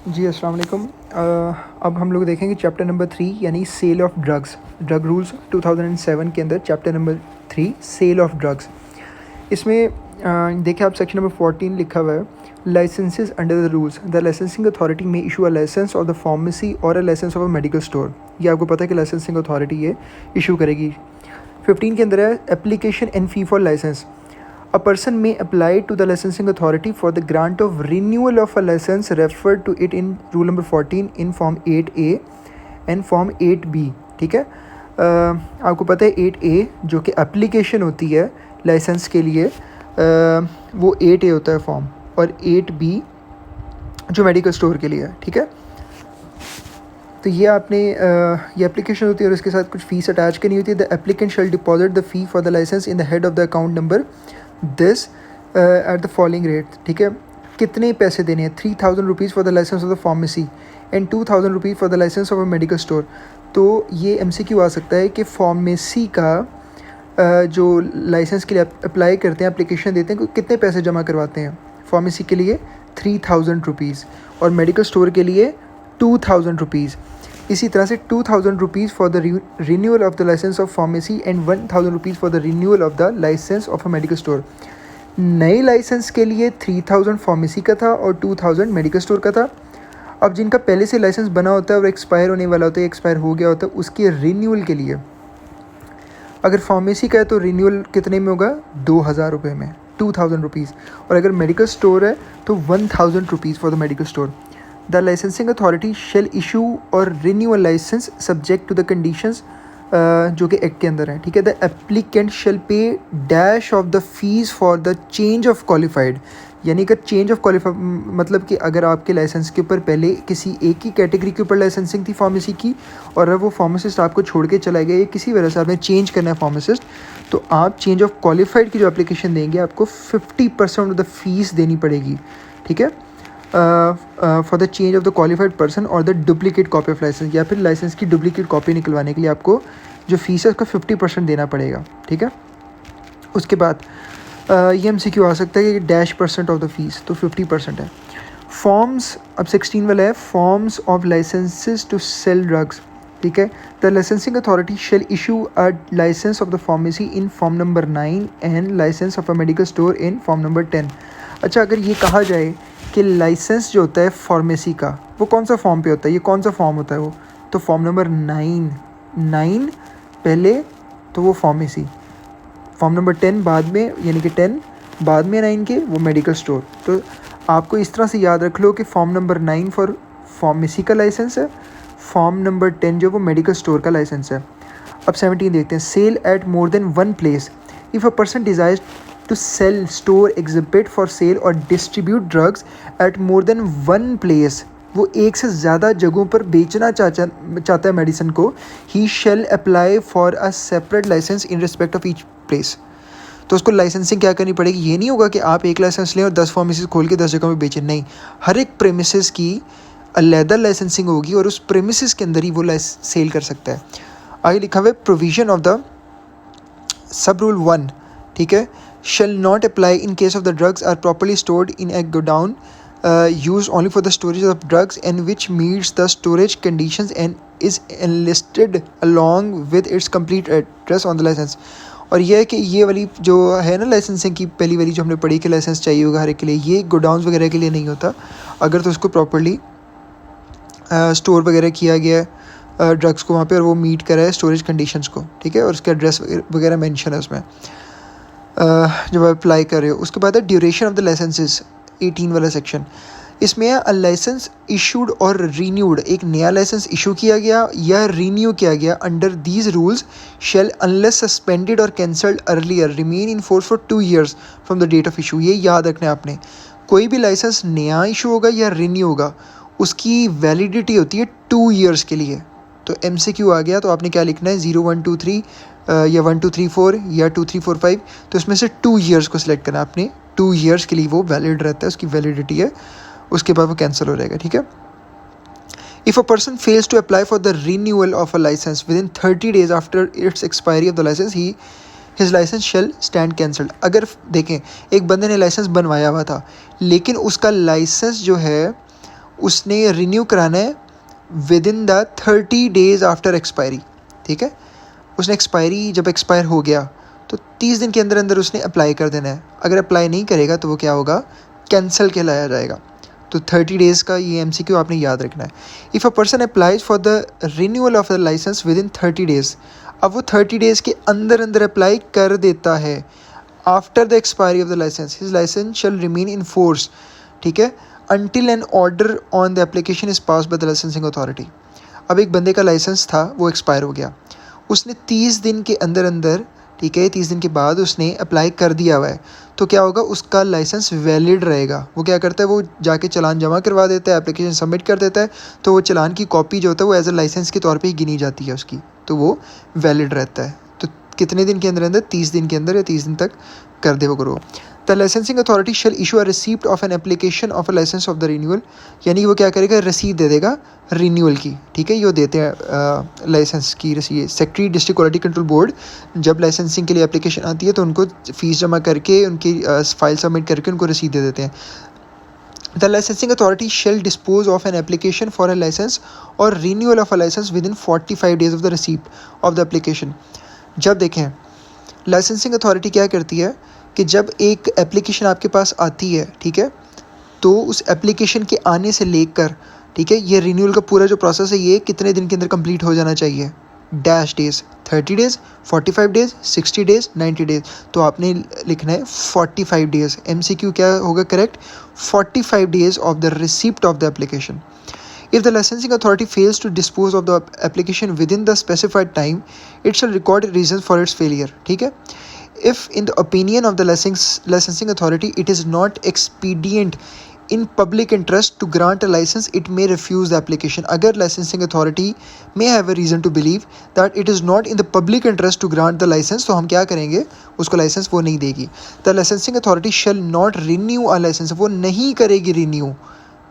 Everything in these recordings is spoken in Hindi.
जी अस्सलाम वालेकुम। अब हम लोग देखेंगे चैप्टर नंबर 3 यानी sale of drugs, drug rules 2007 के अंदर chapter number 3 sale of drugs. इसमें देखिए आप सेक्शन नंबर 14 लिखा हुआ है, licences under the rules the licensing authority में issue a licence of the pharmacy or a licence of a medical store. ये आपको पता है कि लाइसेंसिंग अथॉरिटी ये इशू करेगी। 15 के अंदर है application and fee for licence. A person may apply to the licensing authority for the grant of renewal of a license referred to it in rule number 14 in form 8A and form 8B। ठीक है, आपको पता है 8A जो कि एप्लीकेशन होती है लाइसेंस के लिए, वो 8A होता है फॉर्म, और 8B जो मेडिकल स्टोर के लिए है। ठीक है, तो ये आपने ये एप्लीकेशन होती है और इसके साथ कुछ फ़ीस अटैच करनी होती है। The applicant shall deposit the fee for the licence in the head of the account number this at the following rate. ठीक है, कितने पैसे देने हैं? 3000 rupees for the licence of the pharmacy and 2000 rupees for the licence of a medical store. तो ये MCQ आ सकता है कि फार्मेसी का जो लाइसेंस के लिए अप्लाई करते हैं, एप्लीकेशन देते हैं, कितने पैसे जमा करवाते हैं? फार्मेसी के लिए 3000 रुपीज़ और मेडिकल स्टोर के लिए 2000 रुपीज़। इसी तरह से 2000 rupees for the renewal of the licence of pharmacy and 1000 rupees for the renewal of the licence of a medical store. नए लाइसेंस के लिए 3000 फार्मेसी का था और 2000 मेडिकल स्टोर का था। अब जिनका पहले से लाइसेंस बना होता है और एक्सपायर होने वाला होता है, एक्सपायर हो गया होता है, उसके रिन्यूअल के लिए अगर फार्मेसी का है तो रिन्यूअल कितने में होगा? 2000 रुपये में, 2000 रुपीज़। और अगर मेडिकल स्टोर है तो 1000 rupees for the medical store. The licensing authority shall issue or renewal licence subject to the conditions जो कि एक्ट के अंदर है। ठीक है, the applicant shall pay dash of the fees for the change of qualified. यानी कि चेंज ऑफ क्वालिफाइड मतलब कि अगर आपके लाइसेंस के ऊपर पहले किसी एक ही कैटेगरी के ऊपर लाइसेंसिंग थी फार्मेसी की और अब वो फार्मासिस्ट आपको छोड़ के चला गया, किसी वजह से आपने चेंज करना है फार्मासिस्ट, तो आप चेंज ऑफ क्वालिफाइड की जो एप्लीकेशन देंगे आपको 50% ऑफ द फीस देनी पड़ेगी। ठीक है, for the change of the qualified person or the duplicate copy of licence, या फिर लाइसेंस की डुप्लीकेट कॉपी निकलवाने के लिए आपको जो फीस है उसका 50% देना पड़ेगा। ठीक है, उसके बाद ये MCQ आ सकता है कि -% ऑफ द फीस, तो 50% है। फॉर्म्स, अब 16 वाला है, forms of licences to sell drugs. ठीक है, the licensing authority shall issue a licence of the pharmacy in form number 9 and licence of a medical store in form number 10। अच्छा, अगर ये कहा जाए कि लाइसेंस जो होता है फार्मेसी का वो कौन सा फॉर्म पे होता है, ये कौन सा फॉर्म होता है वो, तो फॉर्म नंबर 9 पहले, तो वो फार्मेसी, फॉर्म नंबर 10 बाद में, यानी कि 10 बाद में 9 के, वो मेडिकल स्टोर। तो आपको इस तरह से याद रख लो कि फॉर्म नंबर 9 फॉर फार्मेसी का लाइसेंस है, फॉर्म नंबर 10 जो वो मेडिकल स्टोर का लाइसेंस है। अब 17 देखते हैं, sale at more than one place if a person desires to sell, store, exhibit for sale or distribute drugs at more than one place, वो एक से ज़्यादा जगहों पर बेचना चाहता है मेडिसिन को, he shall apply for a separate licence in respect of each place. तो उसको लाइसेंसिंग क्या करनी पड़ेगी? ये नहीं होगा कि आप एक लाइसेंस लें और 10 फार्मेसीज खोल के 10 जगहों में बेचें, नहीं, हर एक प्रेमिसेस की अलहदा लाइसेंसिंग होगी और उस प्रेमिसेस के अंदर ही वो सेल कर सकता है। आगे लिखा हुआ है, provision of the sub rule 1, ठीक है, shall not apply in case of the drugs are properly stored in a godown used only for the storage of drugs and which meets the storage conditions and is enlisted along with its complete address on the license। और यह है कि ये वाली जो है ना लाइसेंसिंग की पहली वाली जो हमने पढ़ी कि लाइसेंस चाहिए होगा हर एक के लिए, ये गोडाउन्स वगैरह के लिए नहीं होता अगर तो उसको प्रॉपर्ली स्टोर वगैरह किया गया है ड्रग्स को वहाँ पे और वो मीट करा है स्टोरेज कंडीशंस को। ठीक है, और उसका एड्रेस वगैरह मेंशन है उसमें जब आप अप्लाई कर रहे हो। उसके बाद है ड्यूरेशन ऑफ द लाइसेंसेस, 18 वाला सेक्शन। इसमें है अ लाइसेंस इशूड और रीन्यूड, एक नया लाइसेंस इशू किया गया या रीन्यू किया गया under these rules shall unless suspended or cancelled earlier remain in force for 2 years from the date of issue. ये याद रखना है आपने, कोई भी लाइसेंस नया इशू होगा या रीन्यू होगा उसकी वैलिडिटी होती है 2 years के लिए। तो MCQ आ गया तो आपने क्या लिखना है, 0 1 2 3 या 1 2 3 4 या 2 3 4 5, तो इसमें से 2 years को सिलेक्ट करना है आपने, 2 years के लिए वो वैलिड रहता है, उसकी वैलिडिटी है, उसके बाद वो कैंसिल हो जाएगा। ठीक है, if a person fails to apply for the renewal of a licence within 30 days after its expiry of the licence his licence shall stand cancelled. अगर देखें एक बंदे ने लाइसेंस बनवाया हुआ था लेकिन उसका लाइसेंस जो है उसने रिन्यू कराना है with in the 30 days after expiry, ठीक है। उसने एक्सपायरी जब एक्सपायर हो गया तो 30 दिन के अंदर अंदर उसने अप्लाई कर देना है। अगर अप्लाई नहीं करेगा तो वो क्या होगा, कैंसिल कहलाया जाएगा। तो 30 डेज़ का ये MCQ आपने याद रखना है। If a person applies for the renewal of the licence within 30 डेज़, अब वो 30 डेज़ के अंदर अंदर अप्लाई कर देता है after the expiry of the licence, his licence shall remain in force, ठीक है, until an order on the application is pass by the licensing authority. अब एक बंदे का लाइसेंस था, वो एक्सपायर हो गया, उसने 30 दिन के अंदर अंदर, ठीक है, 30 दिन के बाद उसने अप्लाई कर दिया हुआ है, तो क्या होगा, उसका लाइसेंस वैलिड रहेगा। वो क्या करता है, वो जाके चालान जमा करवा देता है, एप्लीकेशन सबमिट कर देता है, तो वो चालान की कॉपी जो होता है वो एज अ लाइसेंस के तौर पे ही गिनी जाती है उसकी, तो वो वैलिड रहता है। तो कितने दिन के अंदर अंदर, 30 दिन के अंदर या 30 दिन तक कर दे वो करो। The licensing authority shall issue a receipt of an application of a licence of the renewal, यानी वो क्या करेगा, रसीद दे देगा रिन्यूअल की, ठीक है। ये देते हैं लाइसेंस की रसीद। Secretary district quality control board जब लाइसेंसिंग के लिए एप्लीकेशन आती है तो उनको फ़ीस जमा करके उनकी फाइल सबमिट करके उनको रसीद दे देते हैं। The licensing authority shall dispose of an application for a license or renewal of a license within 45 days of the receipt of the application। जब देखें लाइसेंसिंग अथॉरिटी क्या करती है कि जब एक एप्लीकेशन आपके पास आती है, ठीक है, तो उस एप्लीकेशन के आने से लेकर, ठीक है, ये रिन्यूअल का पूरा जो प्रोसेस है ये कितने दिन के अंदर कंप्लीट हो जाना चाहिए, dash days, 30 days, 45 days, 60 days, 90 days. तो आपने लिखना है 45 डेज़। MCQ क्या होगा correct, 45 days of the receipt of the application. If the licensing authority fails to dispose of the application within the specified time, it shall record reasons for its failure, ठीक है। If in the opinion of the licensing authority it is not expedient in public interest to grant a license, it may refuse the application। अगर licensing authority may have a reason to believe that it is not in the public interest to grant the license, तो हम क्या करेंगे, उसको लाइसेंस वो नहीं देगी। The licensing authority shall not renew a license, वो नहीं करेगी renew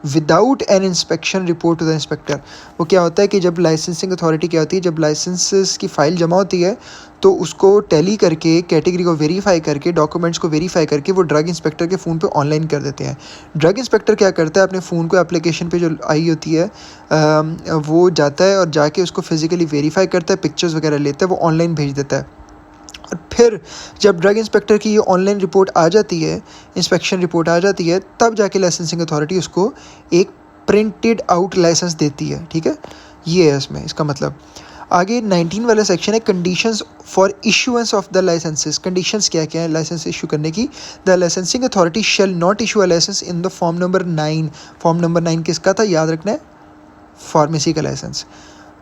without an inspection report to the inspector. वो क्या होता है कि जब लाइसेंसिंग अथॉरिटी क्या होती है, जब लाइसेंसेस की फ़ाइल जमा होती है तो उसको टैली करके, कैटेगरी को वेरीफाई करके, डॉक्यूमेंट्स को वेरीफाई करके वो ड्रग इंस्पेक्टर के फ़ोन पे ऑनलाइन कर देते हैं। ड्रग इंस्पेक्टर क्या करता है, अपने फ़ोन को एप्लीकेशन पे जो आई होती है वो जाता है और जाके उसको फिज़िकली वेरीफाई करता है, पिक्चर्स वगैरह लेता है, वो ऑनलाइन भेज देता है। और फिर जब ड्रग इंस्पेक्टर की ये ऑनलाइन रिपोर्ट आ जाती है, इंस्पेक्शन रिपोर्ट आ जाती है, तब जाके लाइसेंसिंग अथॉरिटी उसको एक प्रिंटेड आउट लाइसेंस देती है, ठीक है। ये है इसमें इसका मतलब। आगे 19 वाला सेक्शन है conditions for issuance of the licences. Conditions क्या क्या है लाइसेंस इशू करने की। The licensing authority shall not issue a licence in the form number 9। Form number 9 किसका था, याद रखना है, फार्मेसी का licence.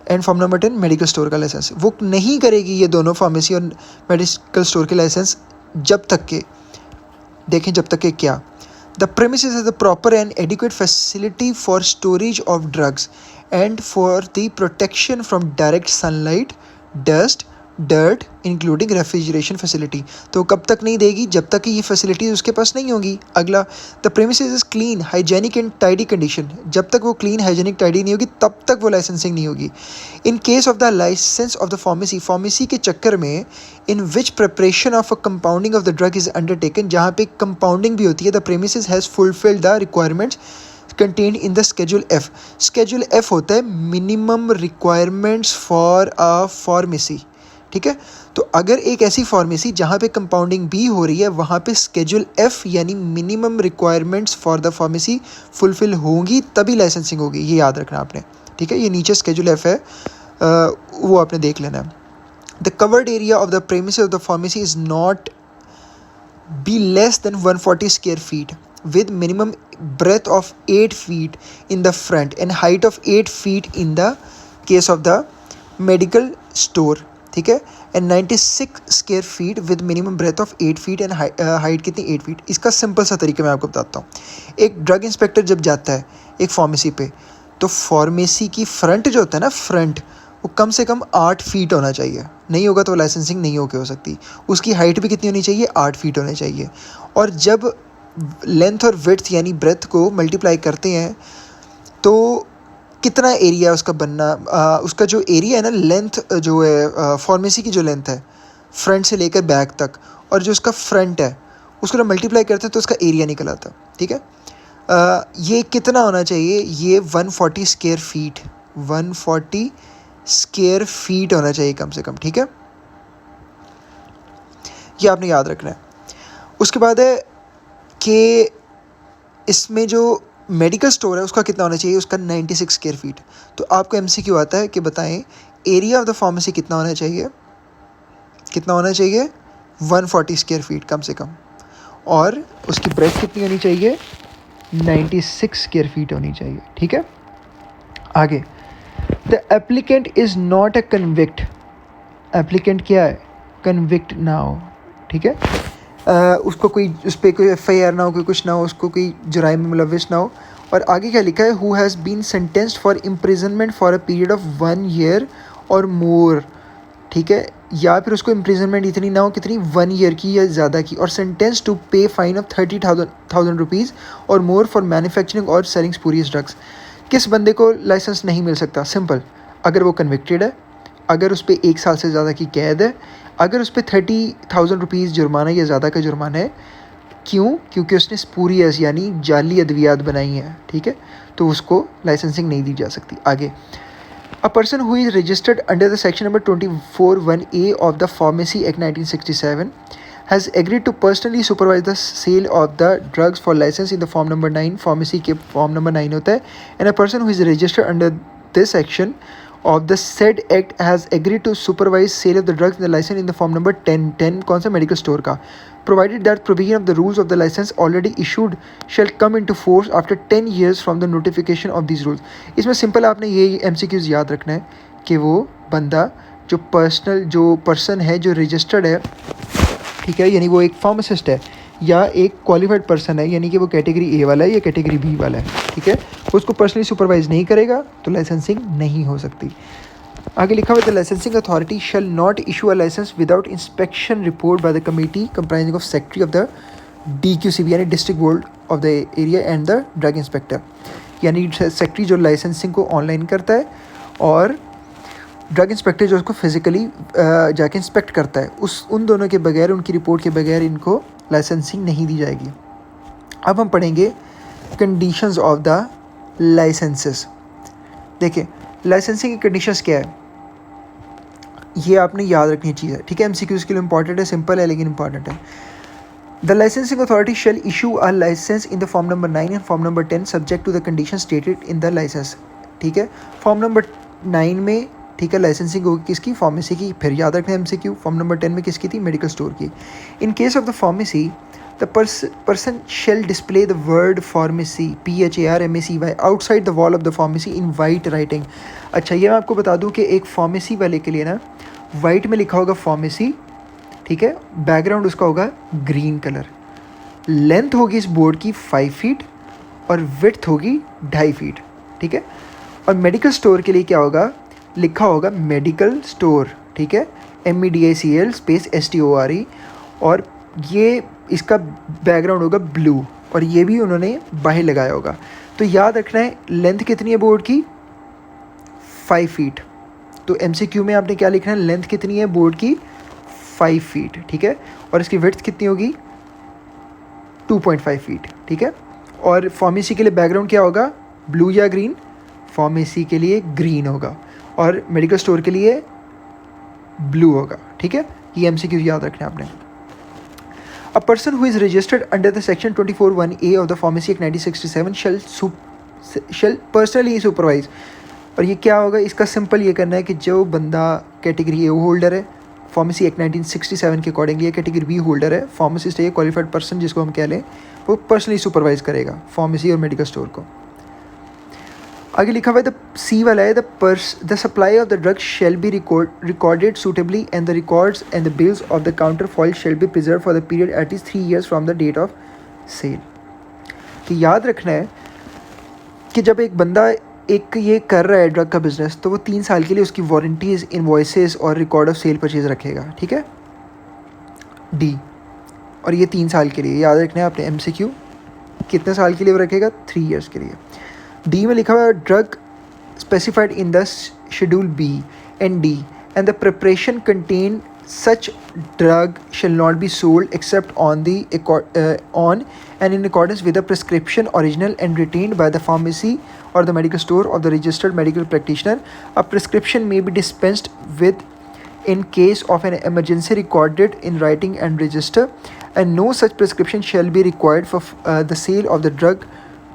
And form number 10 medical store का लाइसेंस। वो नहीं करेगी ये दोनों, फार्मेसी और मेडिकल स्टोर के लाइसेंस, जब तक के, देखें जब तक के क्या, the premises has the proper and adequate facility for storage of drugs and for the protection from direct sunlight, dust, dirt including refrigeration facility. तो कब तक नहीं देगी, जब तक कि ये फैसिलिटीज़ उसके पास नहीं होंगी। अगला, the premises is clean, hygienic and tidy condition. जब तक वो क्लीन, हाइजेनिक, टाइडी नहीं होगी तब तक वो लाइसेंसिंग नहीं होगी। In case of the licence of the pharmacy, pharmacy के चक्कर में in which preparation of a compounding of the drug is undertaken, जहाँ पे कंपाउंडिंग भी होती है, the premises has fulfilled the requirements contained in the schedule F. Schedule F होता है minimum requirements for a pharmacy, ठीक है। तो अगर एक ऐसी फार्मेसी जहाँ पे कंपाउंडिंग भी हो रही है, वहाँ पे स्केड्यूल एफ यानी minimum requirements for the pharmacy fulfil होंगी, तभी लाइसेंसिंग होगी। ये याद रखना आपने, ठीक है। ये नीचे स्केड्यूल एफ है, वो आपने देख लेना है। The covered area of the premises of the pharmacy is not be less then 140 square feet with minimum breadth of 8 feet in the front and height of 8 feet in the case of the medical store, ठीक है। And 96 square feet with minimum breadth of 8 feet and height कितनी 8 फीट। इसका सिंपल सा तरीका मैं आपको बताता हूँ। एक ड्रग इंस्पेक्टर जब जाता है एक फार्मेसी पे, तो फार्मेसी की फ्रंट जो होता है ना, फ्रंट, वो कम से कम 8 फीट होना चाहिए, नहीं होगा तो लाइसेंसिंग नहीं हो सकती। उसकी हाइट भी कितनी होनी चाहिए, 8 फीट होनी चाहिए। और जब लेंथ और विड्थ यानी ब्रेथ को मल्टीप्लाई करते हैं तो कितना एरिया उसका बनना, उसका जो एरिया है ना, लेंथ जो है फार्मेसी की जो लेंथ है फ्रंट से लेकर बैक तक, और जो उसका फ्रंट है उसको जब मल्टीप्लाई करते हैं तो उसका एरिया निकल आता है, ठीक है। ये कितना होना चाहिए, ये 140 स्क्वायर फीट, 140 स्क्वायर फीट होना चाहिए कम से कम, ठीक है, ये आपने याद रखना है। उसके बाद है कि इसमें जो मेडिकल स्टोर है उसका कितना होना चाहिए, उसका 96 स्क्वायर फीट। तो आपको एमसीक्यू आता है कि बताएं एरिया ऑफ द फार्मेसी कितना होना चाहिए, कितना होना चाहिए, 140 स्क्वायर फीट कम से कम, और उसकी ब्रेथ कितनी होनी चाहिए, 96 स्क्वायर फीट होनी चाहिए, ठीक है। आगे, the applicant is not a convict, applicant क्या है, कन्विक्ट ना हो, ठीक है, उसको कोई, उस पर कोई FIR ना हो, कोई कुछ ना हो, उसको कोई जुराइम में मुलविस ना हो। और आगे क्या लिखा है, who has been sentenced for imprisonment for a period of 1 year और मोर, ठीक है, या फिर उसको इम्प्रिजनमेंट इतनी ना हो, कितनी, 1 ईयर की या ज़्यादा की, और सेंटेंस टू पे फाइन ऑफ 30,000 रुपीज़ और मोर फॉर मैन्युफैक्चरिंग और सेलिंग स्पूरियस ड्रग्स। किस बंदे को लाइसेंस नहीं मिल सकता, सिंपल, अगर वो कन्विक्टेड है, अगर उस पर 1 साल से ज़्यादा की कैद है, अगर उस पर 30,000 रुपीज़ जुर्माना या ज़्यादा का जुर्माना है। क्यों, क्योंकि उसने स्पूरियस यानी जाली अद्वियात बनाई हैं, ठीक है, तो उसको लाइसेंसिंग नहीं दी जा सकती। आगे, a person who is registered under the section number 24(1)(a) of the pharmacy act 1967 has agreed to personally supervise the sale of the drugs for license in the form number 9, pharmacy के form number 9 होता है, and a person who is registered under this section of the said act has agreed to supervise sale of the drugs in the license in the form number 10 कौन सा, मेडिकल स्टोर का, provided that provision of the rules of the license already issued shall come into force after 10 years from the notification of these rules। इसमें सिंपल आपने ये MCQs याद रखना है कि वो बंदा जो पर्सन है जो रजिस्टर्ड है, ठीक है, यानी वो एक फार्मासिस्ट है या एक क्वालिफाइड पर्सन है, यानी कि वो कैटेगरी A वाला है या कैटेगरी B वाला है, ठीक है, उसको पर्सनली सुपरवाइज नहीं करेगा तो लाइसेंसिंग नहीं हो सकती। आगे लिखा हुआ, the licensing authority shall not issue a licence without inspection report by the committee comprising of secretary of the DQCB यानी district board of the area and the drug inspector, यानी सेक्रेटरी जो लाइसेंसिंग को ऑनलाइन करता है और ड्रग इंस्पेक्टर जो उसको फिज़िकली जाके इंस्पेक्ट करता है, उन दोनों के बगैर, उनकी रिपोर्ट के बगैर इनको लाइसेंसिंग नहीं दी जाएगी। अब हम पढ़ेंगे कंडीशंस ऑफ द लाइसेंसेस। देखिए, लाइसेंसिंग की कंडीशंस क्या है, ये आपने याद रखनी चीज़ है, ठीक है, MCQs के लिए इंपॉर्टेंट है, सिंपल है लेकिन इंपॉर्टेंट है। The licensing authority shall issue a licence in the form number 9 and form number 10 subject to the condition stated in the licence, ठीक है। फॉर्म नंबर 9 में, ठीक है, लाइसेंसिंग होगी किसकी, फार्मेसी की, फिर याद रखना MCQ। फॉर्म नंबर 10 में किसकी थी, मेडिकल स्टोर की। इन case of the pharmacy the person shall display the word pharmacy PHARMACY outside the wall of the pharmacy in white writing। अच्छा, ये मैं आपको बता दूं कि एक फार्मेसी वाले के लिए ना वाइट में लिखा होगा फार्मेसी, ठीक है, बैकग्राउंड उसका होगा ग्रीन कलर, लेंथ होगी इस बोर्ड की 5 फीट और विड्थ होगी 2.5 फीट, ठीक है। और मेडिकल स्टोर के लिए क्या होगा, लिखा होगा मेडिकल स्टोर, ठीक है, MEDICL स्पेस STORE, और ये इसका बैकग्राउंड होगा ब्लू, और ये भी उन्होंने बाहर लगाया होगा। तो याद रखना है लेंथ कितनी है बोर्ड की, 5 फीट। तो MCQ में आपने क्या लिखना है, लेंथ कितनी है बोर्ड की, 5 फीट, ठीक है, और इसकी विड्थ कितनी होगी, 2.5 फीट, ठीक है। और फार्मेसी के लिए बैकग्राउंड क्या होगा, ब्लू या ग्रीन, फार्मेसी के लिए ग्रीन होगा और मेडिकल स्टोर के लिए ब्लू होगा, ठीक है। ये MCQ याद रखना है आपने। A person who is registered under the section 24(1)(a) of the Pharmacy Act 1967 shall personally supervise। और ये क्या होगा, इसका सिंपल ये करना है कि जो बंदा कैटेगरी A होल्डर है, फार्मेसी एक्ट 1967 के अकॉर्डिंग ये कैटेगरी B होल्डर है, फार्मासिस्ट है, क्वालिफाइड पर्सन जिसको हम कह लें, वो पर्सनली सुपरवाइज करेगा फार्मेसी और मेडिकल स्टोर को। आगे लिखा हुआ है द C वाला है, the supply of the drug shall be recorded suitably and the records and the bills of the counter foil shall be preserve for the period at least 3 years from the date of sale. कि याद रखना है कि जब एक बंदा एक ये कर रहा है ड्रग का बिजनेस, तो वो 3 साल के लिए उसकी वारंटीज, इनवॉइसेस और रिकॉर्ड ऑफ सेल परचेज रखेगा, ठीक है, D। और ये 3 साल के लिए याद रखना है आपने MCQ, कितने साल के लिए वो रखेगा, 3 years के लिए। D में लिखा हुआ है drug specified in the schedule B and D and the preparation contain such drug shall not be sold except on and in accordance with a prescription original and retained by the pharmacy or the medical store of the registered medical practitioner. A prescription may be dispensed with in case of an emergency recorded in writing and register, and no such prescription shall be required for the sale of the drug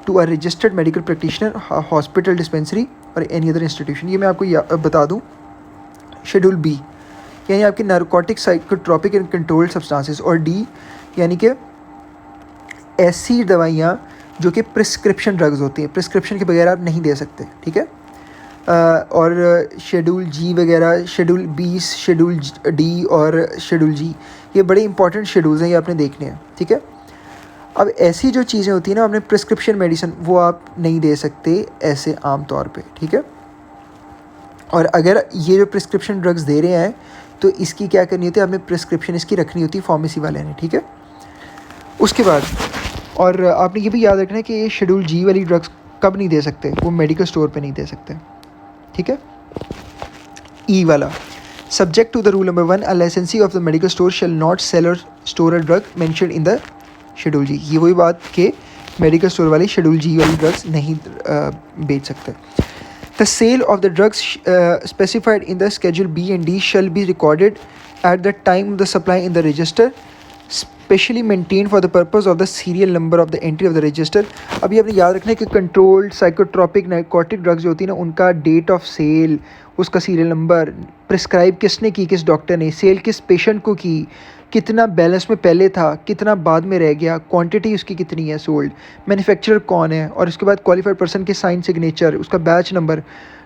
to a registered medical practitioner, a hospital, dispensary or any other institution. ये मैं आपको बता दूँ, शेड्यूल बी यानी आपकी narcotic, psychotropic and controlled substances, और डी यानी कि ऐसी दवाइयाँ जो कि प्रिस्क्रिप्शन ड्रग्स होती हैं, प्रिस्क्रिप्शन के बगैर आप नहीं दे सकते, ठीक है। और शेड्यूल जी वगैरह, शेड्यूल 20, शेड्यूल डी और शेड्यूल जी, ये बड़े इंपॉर्टेंट शेड्यूल्स हैं, ये आपने देखने हैं, ठीक है। अब ऐसी जो चीज़ें होती हैं ना, आपने प्रिस्क्रिप्शन मेडिसिन वो आप नहीं दे सकते ऐसे आम तौर पे, ठीक है। और अगर ये जो प्रिस्क्रिप्शन ड्रग्स दे रहे हैं तो इसकी क्या करनी होती है, आपने प्रिस्क्रिप्शन इसकी रखनी होती है फार्मेसी वाले ने, ठीक है। उसके बाद और आपने ये भी याद रखना है कि ये शेड्यूल जी वाली ड्रग्स कब नहीं दे सकते, वो मेडिकल स्टोर पे नहीं दे सकते, ठीक है। ई वाला, subject to the rule number 1, a licensee of the medical store shall not sell or store a drug mentioned in the schedule G. ये वही बात कि मेडिकल स्टोर वाली शेड्यूल जी वाली ड्रग्स नहीं बेच सकते। The sale of the drugs specified in the Schedule B and D shall be recorded at the time of the supply in the register, specially maintained for the purpose of the serial number of the entry of the register. अभी आपने याद रखना है कि कंट्रोल्ड, साइकोट्रोपिक, नार्कोटिक ड्रग्स जो होती है ना, उनका डेट ऑफ सेल, उसका सीरियल नंबर, प्रिस्क्राइब किसने की, किस डॉक्टर ने, सेल किस पेशेंट को की, कितना बैलेंस में पहले था, कितना बाद में रह गया, क्वांटिटी उसकी कितनी है सोल्ड, मैन्युफैक्चरर कौन है, और उसके बाद क्वालिफाइड पर्सन के साइन सिग्नेचर, उसका बैच नंबर,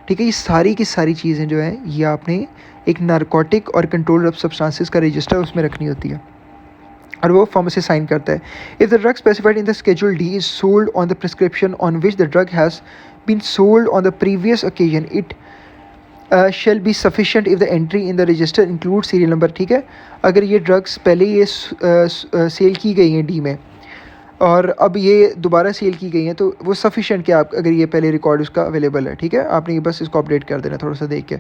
ठीक है। ये सारी की सारी चीज़ें जो है ये आपने एक नारकोटिक और कंट्रोल्ड सब्सटेंसेस का रजिस्टर उसमें रखनी होती है, और वो फार्मेसी साइन करता है। If the drug specified in the schedule D is sold on the prescription on which the drug has been sold on the previous occasion, it shall be sufficient if the entry in the register include serial number, ठीक है। अगर ये ड्रग्स पहले ये सेल की गई हैं डी में और अब ये दोबारा सेल की गई हैं तो वो सफिशेंट कि आप अगर ये पहले रिकॉर्ड उसका अवेलेबल है, ठीक है। आपने ये बस इसको अपडेट कर देना थोड़ा सा देख के।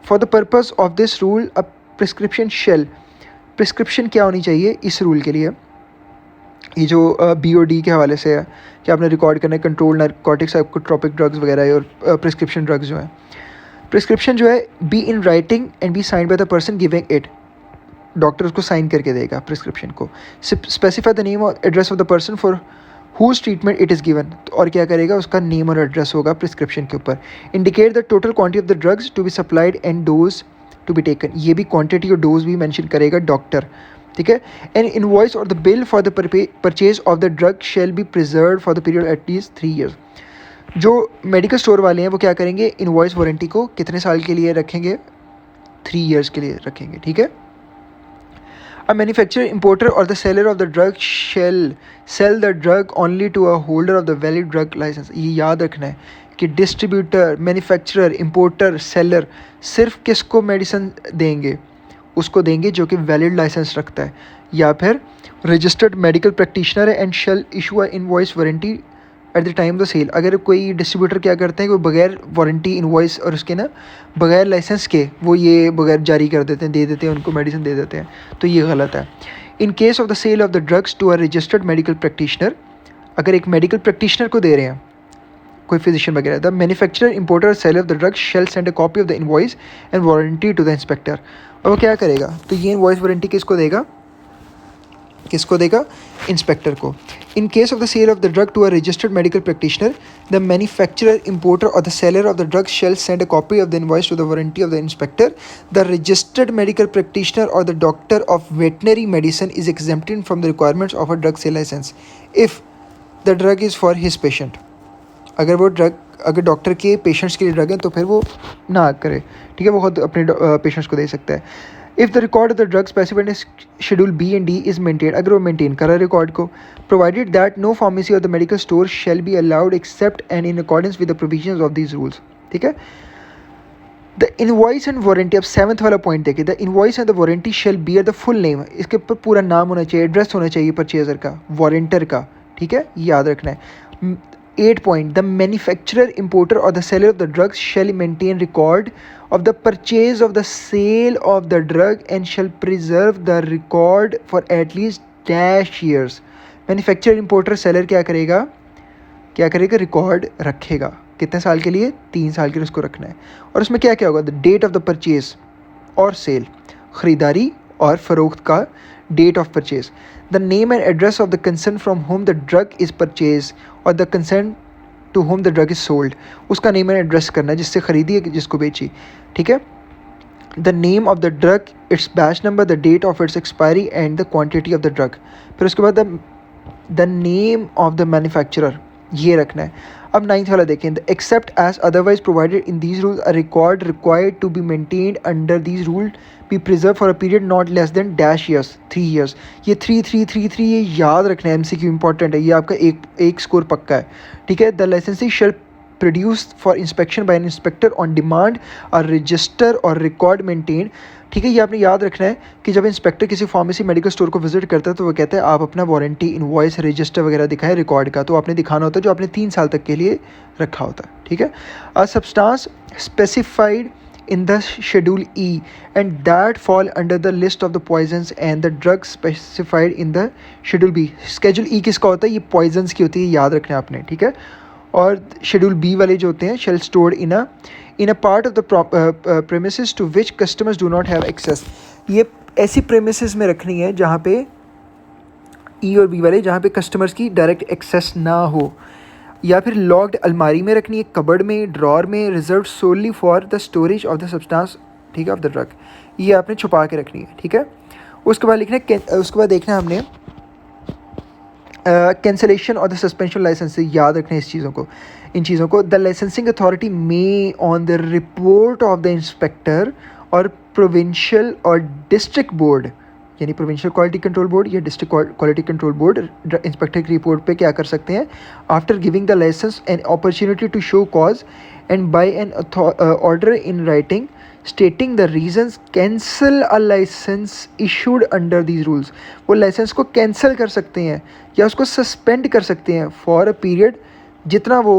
For the purpose of this rule a prescription shall, prescription क्या होनी चाहिए इस रूल के लिए, ये जो BOD के हवाले से है कि आपने रिकॉर्ड करना है कंट्रोल नारकोटिक, साइकोट्रोपिक ड्रग्स वगैरह और प्रिस्क्रिप्शन ड्रग्स जो हैं। प्रिस्क्रिप्शन जो है be in writing and be signed by the person giving it, doctor उसको साइन करके देगा प्रिस्क्रिप्शन को। स्पेसिफाई द नेम और address of the person for whose treatment it is given, और क्या करेगा, उसका नेम और एड्रेस होगा प्रिस्क्रिप्शन के ऊपर। Indicate the total quantity of the drugs to be supplied and dose to be taken, ये भी क्वांटिटी और डोज भी मेंशन करेगा डॉक्टर, ठीक है। एन इनवॉइस और the bill for the purchase of the drug shall be preserve for the period at least 3 years। जो मेडिकल स्टोर वाले हैं वो क्या करेंगे, इनवॉइस वारंटी को कितने साल के लिए रखेंगे, 3 years के लिए रखेंगे, ठीक है। A manufacturer, importer or the seller of the drug shall sell the drug only to a holder of the valid drug license। ये याद रखना है कि डिस्ट्रीब्यूटर, मैन्युफैक्चरर, इंपोर्टर, सेलर सिर्फ किसको मेडिसिन देंगे, उसको देंगे जो कि वैलिड लाइसेंस रखता है या फिर रजिस्टर्ड मेडिकल प्रैक्टिशनर है, and shall issue a invoice warranty at the time the sale. अगर कोई डिस्ट्रीब्यूटर क्या करते हैं कि वो बगैर वारंटी इनवॉइस और उसके ना बगैर लाइसेंस के वो ये बगैर जारी कर देते हैं, दे देते हैं उनको मेडिसिन दे देते हैं, तो ये गलत है। In case of the sale of the drugs to a registered medical practitioner, अगर एक मेडिकल प्रैक्टिशनर को दे रहे हैं कोई फिजिशियन वगैरह, the manufacturer, importer, seller of the drugs shall send a copy of the invoice and warranty to the inspector. और वो क्या करेगा, तो ये इनवॉइस वारंटी किसको देगा, किसको देगा, इंस्पेक्टर को। In case of the sale of the drug to a registered medical practitioner, the manufacturer, importer or the seller of the drug shall send a copy of the invoice to the warranty of the inspector. The registered medical practitioner or the doctor of veterinary medicine is exempted from the requirements of a drug sale licence if the drug is for his patient. अगर वो ड्रग अगर डॉक्टर के पेशेंट्स के लिए ड्रग है तो फिर वो ना करे, ठीक है, वो खुद अपने पेशेंट्स को दे सकता है। If the record of the drug specified in schedule B and D is maintain, अगर वो मेंटेन करा रिकॉर्ड को, प्रोवाइडेड दैट नो फार्मेसी और the medical store shall be allowed except and in accordance with the provisions of these rules, ठीक है। द इनवॉइस एंड वारंटी, अब 7th वाला पॉइंट देखिए, the invoice and the warranty shall bear the full name, इसके ऊपर पूरा नाम होना चाहिए, एड्रेस होना चाहिए परचेजर का, वारंटर का, ठीक है, याद रखना है। 8 point, the manufacturer, importer or the seller of the drugs shall maintain record of the purchase of the sale of the drug and shall preserve the record for at least dash years. Manufacturer importer seller क्या करेगा रिकॉर्ड रखेगा कितने साल के लिए, 3 साल के लिए उसको रखना है. और उसमें क्या क्या होगा, the date of the purchase or sale, ख़रीदारी और फ़रोख्त का date of purchase, the name and address of the concern from whom the drug is purchase or the concern to whom the drug is sold. उसका नेम एंड एड्रेस करना है जिससे ख़रीदी है जिसको बेची. ठीक है. The name of the drug, its batch number, the date of its expiry and the quantity of the drug. फिर उसके बाद the name of the manufacturer, ये रखना है. अब 9th वाला देखें, the except as otherwise provided in these rules a record required to be maintained under these rule be preserve for a period not less than dash years, 3 years. ये 3 ये याद रखना है, MCQ इंपॉर्टेंट है, ये आपका एक स्कोर पक्का है. ठीक है. The licensee shall produce for inspection by an inspector on demand or register or record maintain. ठीक है. ये आपने याद रखना है कि जब इंस्पेक्टर किसी फार्मेसी मेडिकल स्टोर को विजिट करता है तो वो कहता है आप अपना वारंटी इनवॉइस रजिस्टर वगैरह दिखाएं रिकॉर्ड का, तो आपने दिखाना होता है जो आपने 3 साल तक के लिए रखा होता है. ठीक है. A substance specified in the schedule E and that fall under the list of the poisons and the drugs specified in the schedule B. schedule E किसका होता है, ये poisons की होती है, याद रखना है आपने. ठीक है. और schedule B वाले जो होते हैं shall stored in a part of the premises to which customers do not have access. ये ऐसी premises में रखनी है जहाँ पे E और B वाले, जहाँ पे customers की direct access ना हो, या फिर लॉक्ड अलमारी में रखनी है, कबर्ड में, ड्रॉर में, reserve solely for the storage of the substance. ठीक है. ऑफ द ड्रग, ये आपने छुपा के रखनी है. ठीक है. उसके बाद लिखना है, उसके बाद देखना है हमने कैंसलेशन और द सस्पेंशन लाइसेंस. याद रखना है इन चीज़ों को. The licensing authority may on the report of the inspector और प्रोविंशियल और डिस्ट्रिक्ट बोर्ड, यानी प्रोविंशियल क्वालिटी कंट्रोल बोर्ड या district quality control board inspector की रिपोर्ट पे क्या कर सकते हैं, after giving the licence an opportunity to show cause and by an order in writing stating the reasons cancel a licence issued under these rules. वो लाइसेंस को कैंसिल कर सकते हैं या उसको सस्पेंड कर सकते हैं फॉर अ पीरियड जितना वो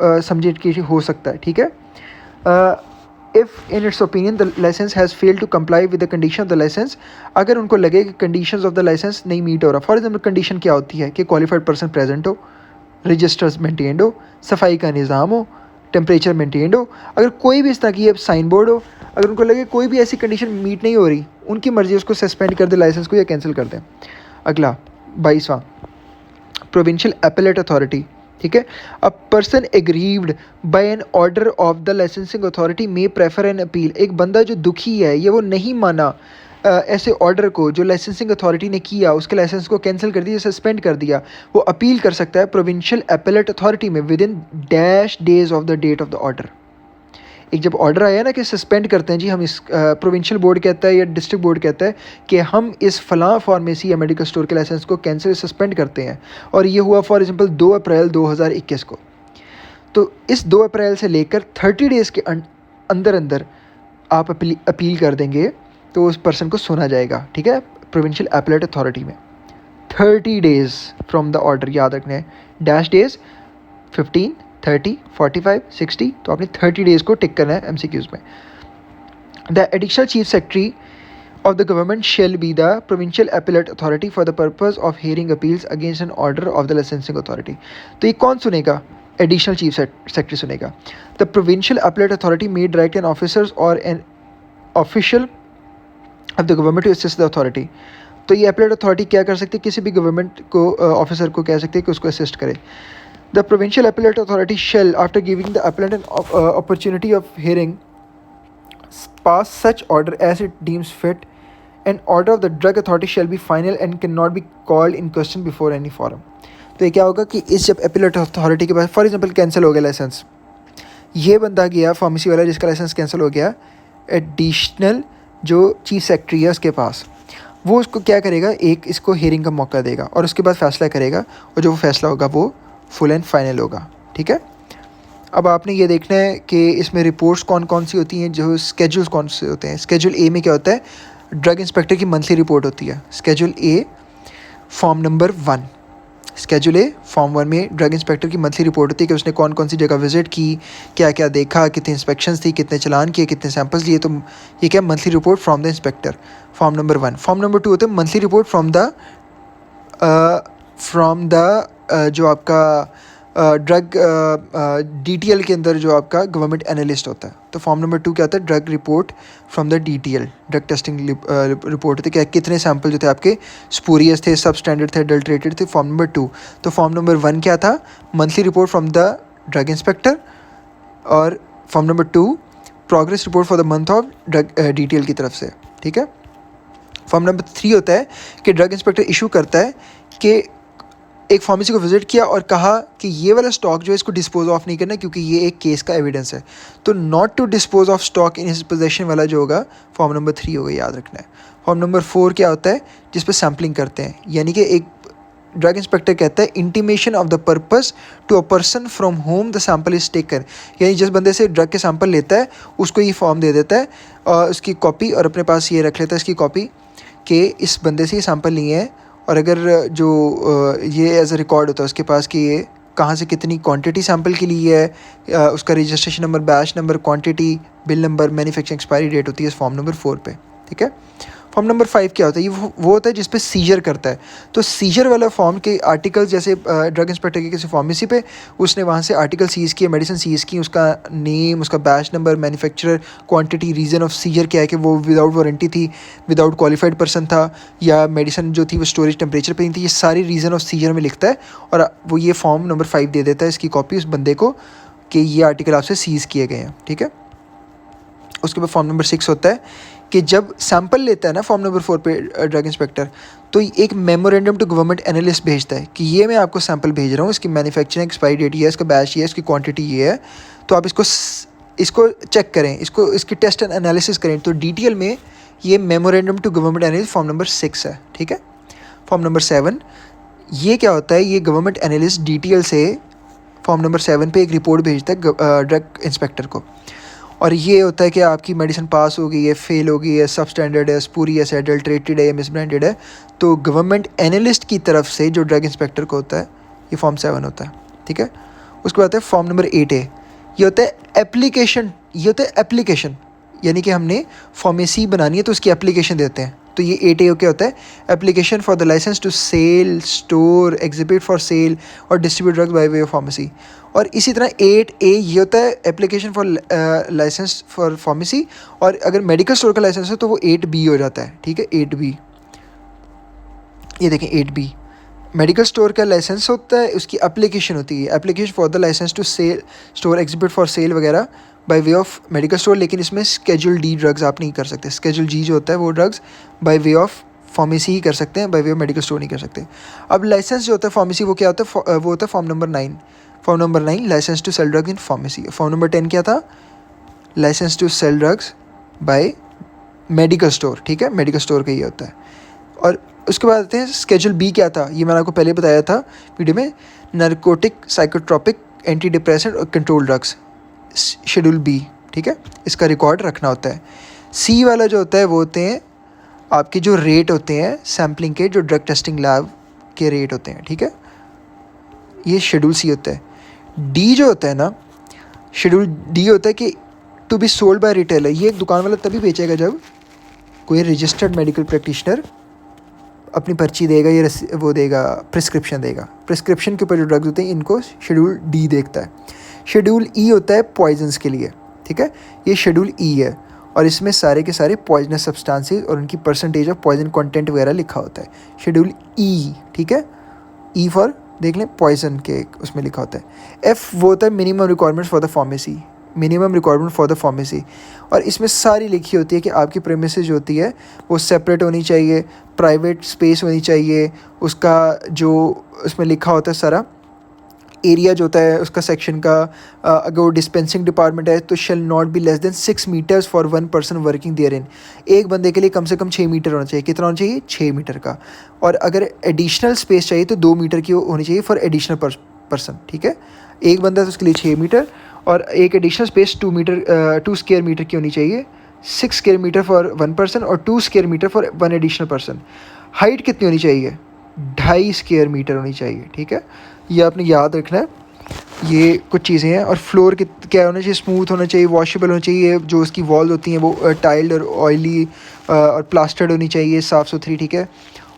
समझे कि हो सकता है. ठीक है. If in its opinion the license has failed to comply with the condition of the license, अगर उनको लगे कि conditions of the license नहीं meet हो रहा, फॉर एग्जाम्पल कंडीशन क्या होती है कि qualified person present हो, रजिस्टर्स मेंटेन्ड हो, सफाई का निज़ाम हो, टेम्परेचर मेंटेन्ड हो. अगर कोई भी इस तरह की साइन बोर्ड हो, अगर उनको लगे कोई भी ऐसी कंडीशन मीट नहीं हो रही, उनकी मर्ज़ी उसको सस्पेंड कर दे लाइसेंस को या कैंसिल कर दें. अगला 22वां, प्रोविंशियल एपेलेट अथॉरिटी. ठीक है. A person aggrieved by an order of the licensing authority may prefer an appeal. एक बंदा जो दुखी है, ये वो नहीं माना ऐसे ऑर्डर को जो लाइसेंसिंग अथॉरिटी ने किया, उसके लाइसेंस को कैंसिल कर दिया, सस्पेंड कर दिया, वो अपील कर सकता है प्रोविंशियल एपेलेट अथॉरिटी में within dash days of the date of the order. एक जब ऑर्डर आया ना कि सस्पेंड करते हैं जी, हम इस प्रोविंशियल बोर्ड कहता है या डिस्ट्रिक्ट बोर्ड कहता है कि हम इस फलां फार्मेसी या मेडिकल स्टोर के लाइसेंस को कैंसिल सस्पेंड करते हैं, और ये हुआ फॉर एग्जांपल 2 अप्रैल 2021 को, तो इस 2 अप्रैल से लेकर 30 डेज़ के अंदर अंदर आप अपील कर देंगे तो उस पर्सन को सुना जाएगा. ठीक है. प्रोविंशियल एपेलेट अथॉरिटी में 30 डेज़ फ्रॉम द ऑर्डर, याद रखना है. डैश डेज़ 15, 30, 45, 60, तो आपने 30 डेज़ को टिक करना है MCQs में. The additional chief secretary of the government shall be the provincial appellate authority for the purpose of hearing appeals against an order of the licensing authority. तो ये कौन सुनेगा? एडिशनल चीफ सेक्रेटरी सुनेगा. The provincial appellate authority may direct an officers or an official of the government to assist the authority. तो ये appellate authority क्या कर सकती है? किसी भी गवर्नमेंट को ऑफिसर को कह सकते हैं कि उसको असिस्ट करे. The provincial appellate authority shall, after giving the appellant an opportunity of hearing, pass such order as it deems fit. An order of the drug authority shall be final and cannot be called in question before any forum. तो ये क्या होगा कि इस जब appellate authority के पास फॉर एग्जांपल कैंसिल हो गया लाइसेंस, ये बंदा गया फार्मेसी वाला जिसका लाइसेंस कैंसिल हो गया, एडिशनल जो चीफ सेक्रेटरी है उसके पास, वो उसको क्या करेगा, एक इसको हियरिंग का मौका देगा और उसके बाद फैसला करेगा, और जो फैसला होगा वो फुल एंड फाइनल होगा. ठीक है. अब आपने ये देखना है कि इसमें रिपोर्ट्स कौन कौन सी होती हैं, जो स्केड्यूल्स कौन से होते हैं. स्केड्यूल ए में क्या होता है, ड्रग इंस्पेक्टर की मंथली रिपोर्ट होती है. स्केड्यूल ए फॉर्म नंबर 1. स्केड्यूल ए फॉर्म 1 में ड्रग इंस्पेक्टर की मंथली रिपोर्ट होती है कि उसने कौन कौन सी जगह विजिट की, क्या क्या देखा, कितने इंस्पेक्शंस थी, कितने चलान किए, कितने सैंपल्स लिए। तो ये क्या monthly report from the inspector, form number 1। Form number 2 होता है मंथली रिपोर्ट फ्रॉम द जो आपका ड्रग DTL के अंदर जो आपका गवर्नमेंट एनालिस्ट होता है। तो फॉर्म नंबर 2 क्या होता है, drug report from the DTL, drug testing report होती है, क्या कितने सैंपल जो थे आपके स्पूरियस थे, सब स्टैंडर्ड थे, अडल्ट्रेटेड थे। Form number 2। तो फॉर्म नंबर 1 क्या था, monthly report from the drug inspector, और form number 2 progress report for the month of drug DTL की तरफ से, ठीक है। फॉर्म नंबर 3 होता है कि ड्रग इंस्पेक्टर इशू करता है कि एक फार्मेसी को विजिट किया और कहा कि ये वाला स्टॉक जो है इसको डिस्पोज ऑफ नहीं करना क्योंकि ये एक केस का एविडेंस है। तो not to dispose of stock in his possession वाला जो होगा फॉर्म नंबर 3 होगा, याद रखना है। फॉर्म नंबर 4 क्या होता है, जिस पर सैम्पलिंग करते हैं, यानी कि एक ड्रग इंस्पेक्टर कहता है intimation of the purpose to a person from whom the sample is taken, यानी जिस बंदे से ड्रग के सैंपल लेता है उसको ये फॉर्म दे देता है और उसकी कॉपी, और अपने पास ये रख लेता है इसकी कॉपी कि इस बंदे से ये सैंपल लिए हैं, और अगर जो ये एज अ रिकॉर्ड होता है उसके पास कि ये कहाँ से कितनी क्वांटिटी सैंपल की ली है, उसका registration number, batch number, quantity, bill number, manufacturing expiry date होती है इस फॉर्म नंबर 4 पे, ठीक है। फॉर्म नंबर 5 क्या होता है, ये वो होता है जिस पे सीजर करता है। तो सीजर वाला फॉर्म के आर्टिकल्स, जैसे ड्रग इंस्पेक्टर के किसी फार्मेसी पे उसने वहाँ से आर्टिकल सीज़ किए, मेडिसिन सीज़ की, उसका नेम, उसका batch number, manufacturer, quantity, reason of seizure क्या है कि वो विदाउट वारंटी थी, विदाउट क्वालिफाइड पर्सन था, या मेडिसिन जो थी वो स्टोरेज टेम्परेचर पे नहीं थी, ये सारी रीज़न ऑफ सीजर में लिखता है और वो ये फॉर्म नंबर 5 दे देता है इसकी कॉपी उस बंदे को कि ये आर्टिकल आपसे सीज़ किए गए हैं, ठीक है। उसके बाद फॉर्म नंबर 6 होता है कि जब सैंपल लेता है ना फॉर्म नंबर 4 पे ड्रग इंस्पेक्टर, तो एक मेमोरेंडम टू गवर्नमेंट एनालिस्ट भेजता है कि ये मैं आपको सैंपल भेज रहा हूँ, इसकी मैन्युफैक्चरिंग एक्सपायरी डेट ये है, इसका बैच ये है, इसकी क्वांटिटी ये है, तो आप इसको चेक करें, इसकी टेस्ट एंड एनालिसिस करें। तो DTL में ये memorandum to government analyst form number 6 है, ठीक है। फॉर्म नंबर 7 ये क्या होता है, ये गवर्नमेंट एनालिस्ट DTL से फॉर्म नंबर 7 पे एक रिपोर्ट भेजता है ड्रग इंस्पेक्टर को, और ये होता है कि आपकी मेडिसिन पास हो गई है, फेल हो गई है, सब स्टैंडर्ड है, स्पूरियस है, अडल्ट्रेटेड है, मिसब्रांडेड है। तो गवर्नमेंट एनालिस्ट की तरफ से जो ड्रग इंस्पेक्टर को होता है ये फॉर्म 7 होता है, ठीक है। उसके बाद है फॉर्म नंबर 8A, ये होता है एप्लीकेशन, ये होता है एप्लीकेशन, यानी कि हमने फार्मेसी बनानी है तो उसकी एप्लीकेशन देते हैं। तो ये 8A क्या होता है, application for the licence to sell, store, exhibit for sale or distribute drugs by way of pharmacy. और इसी तरह 8A ये होता है application for licence for pharmacy, और अगर मेडिकल स्टोर का लाइसेंस है तो वो 8B हो जाता है, ठीक है, 8B। ये देखें 8B मेडिकल स्टोर का लाइसेंस होता है, उसकी एप्लीकेशन होती है, application for the licence to sell, store, exhibit for sale वगैरह by way of medical store, लेकिन इसमें स्केड्यूल D ड्रग्स आप नहीं कर सकते। स्केड्यूल G जो होता है वो drugs by way of pharmacy ही कर सकते हैं, by way of medical store नहीं कर सकते। अब लाइसेंस जो होता है फार्मेसी वो क्या होता है, वो होता है form number 9। Form number 9 licence to sell drugs in pharmacy. Form number 10 क्या था, licence to sell drugs by medical store, ठीक है, मेडिकल स्टोर का ये होता है। और उसके बाद आते हैं स्केड्यूल B क्या था, ये मैंने आपको पहले बताया था वीडियो में, नारकोटिक, साइकोट्रॉपिक, एंटी डिप्रेसेंट और कंट्रोल ड्रग्स, शेड्यूल B, ठीक है, इसका रिकॉर्ड रखना होता है। C वाला जो होता है वो होते हैं आपके जो रेट होते हैं सैम्पलिंग के, जो ड्रग टेस्टिंग लैब के रेट होते हैं, ठीक है, ये शेड्यूल C होता है। D जो होता है ना, शेड्यूल D होता है कि to be sold by retailer, ये एक दुकान वाला तभी बेचेगा जब कोई रजिस्टर्ड मेडिकल प्रैक्टिशनर अपनी पर्ची देगा, ये वो देगा, प्रिस्क्रिप्शन देगा। प्रिस्क्रिप्शन के ऊपर जो ड्रग्स होते हैं इनको शेड्यूल D देखता है। शेड्यूल E होता है पॉइजन्स के लिए, ठीक है, ये शेड्यूल E है, और इसमें सारे के सारे पॉइजनस सब्सटेंसेस और उनकी परसेंटेज ऑफ पॉइजन कंटेंट वगैरह लिखा होता है, शेड्यूल E, ठीक है। E फॉर देख लें पॉइजन के उसमें लिखा होता है। F वो होता है minimum requirements for the pharmacy, minimum requirement for the pharmacy, और इसमें सारी लिखी होती है कि आपकी प्रेमिसेस जो होती है वो सेपरेट होनी चाहिए, प्राइवेट स्पेस होनी चाहिए, उसका जो उसमें लिखा होता है सारा एरिया जो होता है उसका सेक्शन का, अगर वो डिस्पेंसिंग डिपार्टमेंट है तो shall not be less than 6 metres for 1 person working there in, एक बंदे के लिए कम से कम 6 मीटर होना चाहिए। कितना होना चाहिए, 6 मीटर का। और अगर एडिशनल स्पेस चाहिए तो 2 मीटर की होनी चाहिए फॉर एडिशनल पर्सन, ठीक है, एक बंदा तो उसके लिए 6 मीटर, और एक एडिशनल स्पेस 2 स्क्वायर मीटर की होनी चाहिए, 6 स्क्वायर मीटर फॉर 1 पर्सन और 2 square metre for 1 additional person. Height कितनी होनी चाहिए, 2.5 स्क्वायर मीटर होनी चाहिए, ठीक है। ये आपने याद रखना है। ये कुछ चीज़ें हैं। और फ्लोर क्या होना चाहिए, स्मूथ होना चाहिए, वॉशेबल होना चाहिए, जो उसकी वॉल्स होती हैं वो टाइल्ड और ऑयली और प्लास्टर्ड होनी चाहिए, साफ़ सुथरी, ठीक है।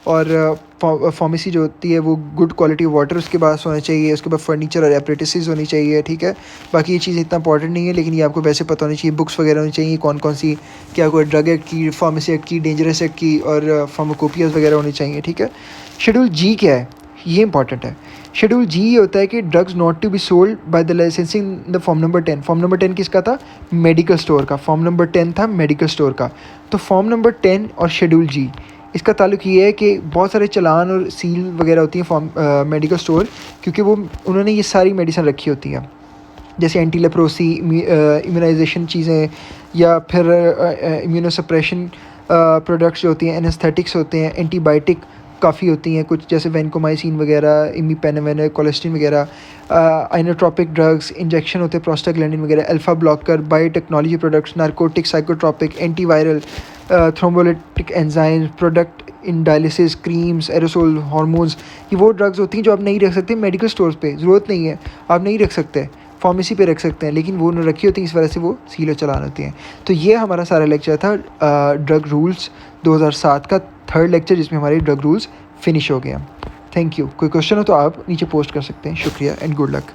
और फार्मेसी जो होती है वो गुड क्वालिटी वाटर उसके पास होना चाहिए। उसके बाद फर्नीचर और एप्रेटिसेस होनी चाहिए, ठीक है। बाकी ये चीज़ इतना इंपॉर्टेंट नहीं है, लेकिन ये आपको वैसे पता होनी चाहिए। बुक्स वगैरह होनी चाहिए, कौन कौन सी, क्या कोई ड्रग एक्ट की, फार्मेसी एक्ट की, डेंजरस एक्ट की, और फार्माकोपियाज वगैरह होनी चाहिए, ठीक है। शेड्यूल जी क्या है, ये इंपॉर्टेंट है। शेड्यूल जी ये होता है कि drugs not to be sold by the licensing the form number 10। Form number 10 किसका था, मेडिकल स्टोर का। फॉर्म नंबर 10 था मेडिकल स्टोर का। तो फॉर्म नंबर 10 और शेड्यूल जी, इसका ताल्लुक ये है कि बहुत सारे चालान और सील वगैरह होती हैं फॉर्म मेडिकल स्टोर, क्योंकि वो उन्होंने ये सारी मेडिसिन रखी होती हैं, जैसे एंटी लेप्रोसी, इम्यूनाइजेशन चीज़ें, या फिर इम्यूनोसप्रेशन प्रोडक्ट्स जो होती हैं, एनेस्थेटिक्स होते हैं, एंटीबायोटिक काफ़ी होती हैं कुछ, जैसे वेनकोमाइसिन वगैरह, इमीपेनेवेन, कोलेस्ट्रीन वगैरह, आइनोट्रोपिक ड्रग्स, इंजेक्शन होते हैं प्रोस्टाग्लैंडिन वगैरह, alpha blocker, biotechnology products, narcotic, psychotropic, antiviral, thrombolytic enzyme product in dialysis, creams, aerosol, hormones. ये वो ड्रग्स होती हैं जो आप नहीं रख सकते मेडिकल स्टोर्स पे, ज़रूरत नहीं है, आप नहीं रख सकते, फार्मेसी पे रख सकते हैं, लेकिन वो उन्होंने रखी होती है, इस वजह से वो सील और चालान होती हैं। तो ये हमारा सारा लेक्चर था ड्रग रूल्स 2007 का थर्ड लेक्चर, जिसमें हमारे ड्रग रूल्स फिनिश हो गए हैं। Thank you. कोई क्वेश्चन हो तो आप नीचे पोस्ट कर सकते हैं। शुक्रिया एंड गुड लक।